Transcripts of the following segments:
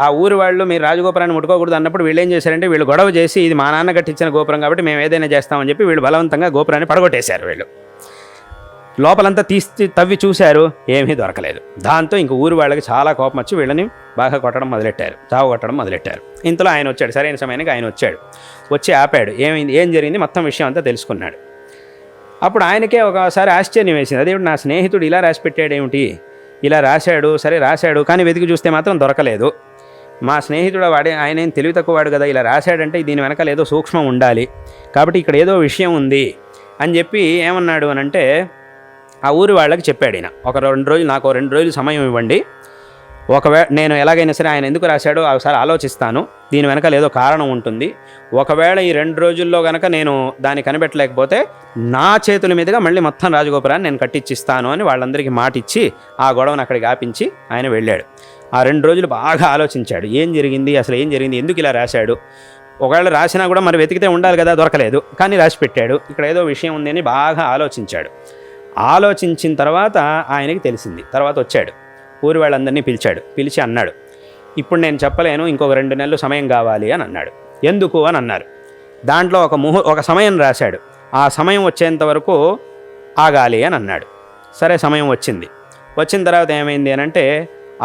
ఆ ఊరి వాళ్ళు మీరు రాజగోపురాన్ని ముట్టుకోకూడదు అన్నప్పుడు వీళ్ళేం చేశారంటే వీళ్ళు గొడవ చేసి ఇది మా నాన్న కట్టించిన గోపురం కాబట్టి మేము ఏదైనా చేస్తామని చెప్పి వీళ్ళు బలవంతంగా గోపురాన్ని పడగొట్టేశారు. వీళ్ళు లోపలంతా తీసి తవ్వి చూశారు, ఏమీ దొరకలేదు. దాంతో ఇంక ఊరి వాళ్ళకి చాలా కోపం వచ్చి వీళ్ళని బాగా కొట్టడం మొదలెట్టారు, చావు కొట్టడం మొదలెట్టారు. ఇంతలో ఆయన వచ్చాడు, సరైన సమయానికి ఆయన వచ్చాడు. వచ్చి ఆపాడు. ఏం జరిగింది మొత్తం విషయం అంతా తెలుసుకున్నాడు. అప్పుడు ఆయనకే ఒకసారి ఆశ్చర్యం వేసింది. అదేమిటి నా స్నేహితుడు ఇలా రాసి పెట్టాడేమిటి, ఇలా రాశాడు, సరే రాశాడు, కానీ వెతికి చూస్తే మాత్రం దొరకలేదు. మా స్నేహితుడు ఆయన ఏం తెలివి తక్కువ వాడు కదా, ఇలా రాశాడంటే దీని వెనకాల ఏదో సూక్ష్మం ఉండాలి, కాబట్టి ఇక్కడ ఏదో విషయం ఉంది అని చెప్పి ఏమన్నాడు అని అంటే ఆ ఊరి వాళ్ళకి చెప్పాడు. ఈయన ఒక 2 రోజులు నాకు 2 రోజులు సమయం ఇవ్వండి, ఒకవేళ నేను ఎలాగైనా సరే ఆయన ఎందుకు రాశాడో ఒకసారి ఆలోచిస్తాను, దీని వెనకాల ఏదో కారణం ఉంటుంది, ఒకవేళ ఈ 2 రోజుల్లో కనుక నేను దాన్ని కనిపెట్టలేకపోతే నా చేతుల మీదుగా మళ్ళీ మొత్తం రాజగోపురాన్ని నేను కట్టించిస్తాను అని వాళ్ళందరికీ మాటిచ్చి ఆ గొడవను అక్కడికి ఆపించి ఆయన వెళ్ళాడు. ఆ 2 రోజులు బాగా ఆలోచించాడు, ఏం జరిగింది, అసలు ఏం జరిగింది, ఎందుకు ఇలా రాశాడు, ఒకవేళ రాసినా కూడా మరి వెతికితే ఉండాలి కదా, దొరకలేదు, కానీ రాసి పెట్టాడు, ఇక్కడ ఏదో విషయం ఉంది అని బాగా ఆలోచించాడు. ఆలోచించిన తర్వాత ఆయనకి తెలిసింది. తర్వాత వచ్చాడు, ఊరి వాళ్ళందరినీ పిలిచి అన్నాడు, ఇప్పుడు నేను చెప్పలేను, ఇంకొక 2 నెలలు సమయం కావాలి అని అన్నాడు. ఎందుకు అని అన్నారు. దాంట్లో ఒక సమయం రాశాడు, ఆ సమయం వచ్చేంత వరకు ఆగాలి అని అన్నాడు. సరే సమయం వచ్చింది. వచ్చిన తర్వాత ఏమైంది అని అంటే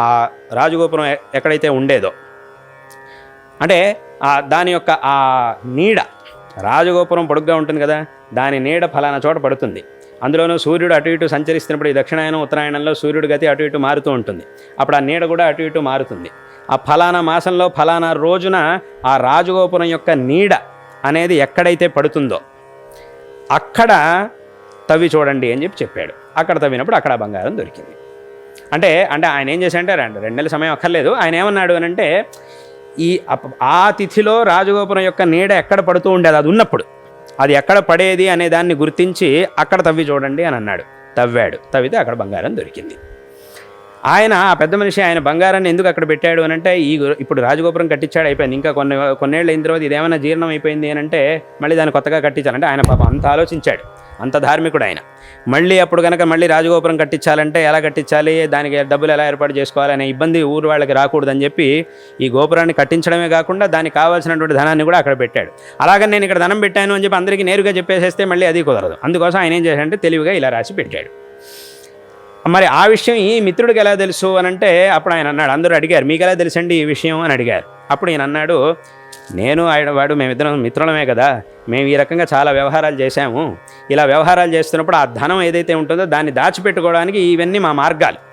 ఆ రాజగోపురం ఎక్కడైతే ఉండేదో అంటే దాని యొక్క ఆ నీడ, రాజగోపురం పొడుగ్గా ఉంటుంది కదా, దాని నీడ ఫలానా చోట పడుతుంది. అందులోనూ సూర్యుడు అటు ఇటు సంచరిస్తున్నప్పుడు ఈ దక్షిణాయనం ఉత్తరాయణంలో సూర్యుడి గతి అటు ఇటు మారుతూ ఉంటుంది. అప్పుడు ఆ నీడ కూడా అటు ఇటు మారుతుంది. ఆ ఫలానా మాసంలో ఫలానా రోజున ఆ రాజగోపురం యొక్క నీడ అనేది ఎక్కడైతే పడుతుందో అక్కడ తవ్వి చూడండి అని చెప్పాడు. అక్కడ తవ్వినప్పుడు అక్కడ బంగారం దొరికింది. అంటే ఆయన ఏం చేశాడంటే 2 నెలల సమయం అక్కర్లేదు. ఆయన ఏమన్నాడు అని అంటే ఆ తిథిలో రాజగోపురం యొక్క నీడ ఎక్కడ పడుతూ ఉండేది, అది ఉన్నప్పుడు అది ఎక్కడ పడేది అనే దాన్ని గుర్తించి అక్కడ తవ్వి చూడండి అని అన్నాడు. తవ్వితే అక్కడ బంగారం దొరికింది. ఆయన ఆ పెద్ద మనిషి ఆయన బంగారాన్ని ఎందుకు అక్కడ పెట్టాడు అని అంటే ఇప్పుడు రాజగోపురం కట్టించాడు, అయిపోయింది, ఇంకా కొన్నేళ్ళు అయిన తర్వాత ఇదేమైనా జీర్ణం అయిపోయింది అని అంటే మళ్ళీ దాన్ని కొత్తగా కట్టించాలంటే ఆయన పాపం అంత ఆలోచించాడు, అంత ధార్మికుడు ఆయన. మళ్ళీ అప్పుడు కనుక మళ్ళీ రాజగోపురం కట్టించాలంటే ఎలా కట్టించాలి, దానికి డబ్బులు ఎలా ఏర్పాటు చేసుకోవాలి అనే ఇబ్బంది ఊరు వాళ్ళకి రాకూడదని చెప్పి ఈ గోపురాన్ని కట్టించడమే కాకుండా దానికి కావాల్సినటువంటి ధనాన్ని కూడా అక్కడ పెట్టాడు. అలాగని నేను ఇక్కడ ధనం పెట్టాను అని చెప్పి అందరికీ నేరుగా చెప్పేసేస్తే మళ్ళీ అది కుదరదు. అందుకోసం ఆయన ఏం చేశాడంటే తెలివిగా ఇలా రాసి పెట్టాడు. మరి ఆ విషయం ఈ మిత్రుడికి ఎలా తెలుసు అని అంటే అప్పుడు ఆయన అన్నాడు, అందరూ అడిగారు మీకు ఎలా తెలుసండి ఈ విషయం అని అడిగారు. అప్పుడు ఈయన అన్నాడు, నేను వాడు మేమిద్దరం మిత్రులమే కదా, మేము ఈ రకంగా చాలా వ్యవహారాలు చేశాము, ఇలా వ్యవహారాలు చేస్తున్నప్పుడు ఆ ధనం ఏదైతే ఉంటుందో దాన్ని దాచిపెట్టుకోవడానికి ఇవన్నీ మా మార్గాలు.